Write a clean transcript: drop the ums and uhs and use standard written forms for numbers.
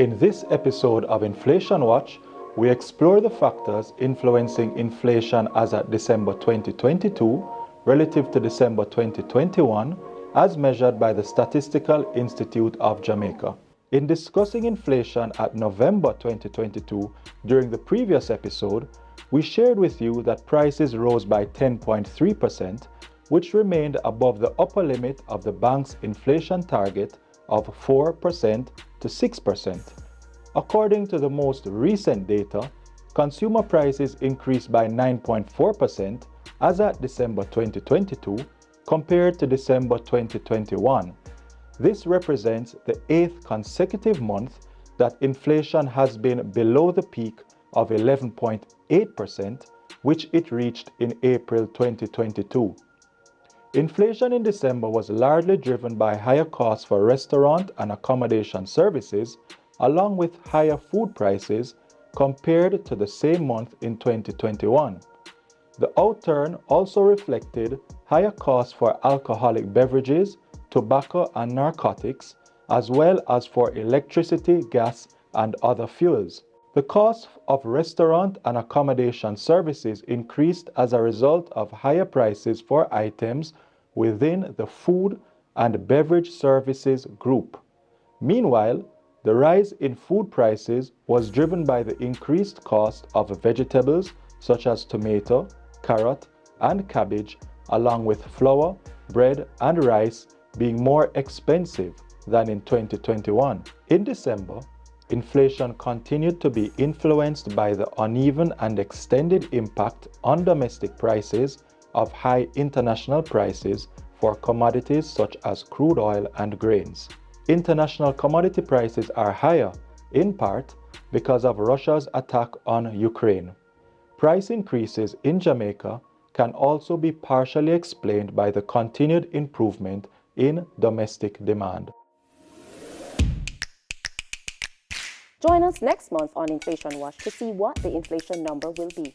In this episode of Inflation Watch, we explore the factors influencing inflation as at December 2022 relative to December 2021 as measured by the Statistical Institute of Jamaica. In discussing inflation at November 2022 during the previous episode, we shared with you that prices rose by 10.3%, which remained above the upper limit of the bank's inflation target of 4% to 6%. According to the most recent data, consumer prices increased by 9.4% as at December 2022 compared to December 2021. This represents the 8th consecutive month that inflation has been below the peak of 11.8%, which it reached in April 2022. Inflation in December was largely driven by higher costs for restaurant and accommodation services, along with higher food prices compared to the same month in 2021. The outturn also reflected higher costs for alcoholic beverages, tobacco and narcotics, as well as for electricity, gas, and other fuels. The cost of restaurant and accommodation services increased as a result of higher prices for items within the food and beverage services group. Meanwhile, the rise in food prices was driven by the increased cost of vegetables such as tomato, carrot, and cabbage, along with flour, bread, and rice being more expensive than in 2021. In December, inflation continued to be influenced by the uneven and extended impact on domestic prices of high international prices for commodities such as crude oil and grains. International commodity prices are higher, in part because of Russia's attack on Ukraine. Price increases in Jamaica can also be partially explained by the continued improvement in domestic demand. Join us next month on Inflation Watch to see what the inflation number will be.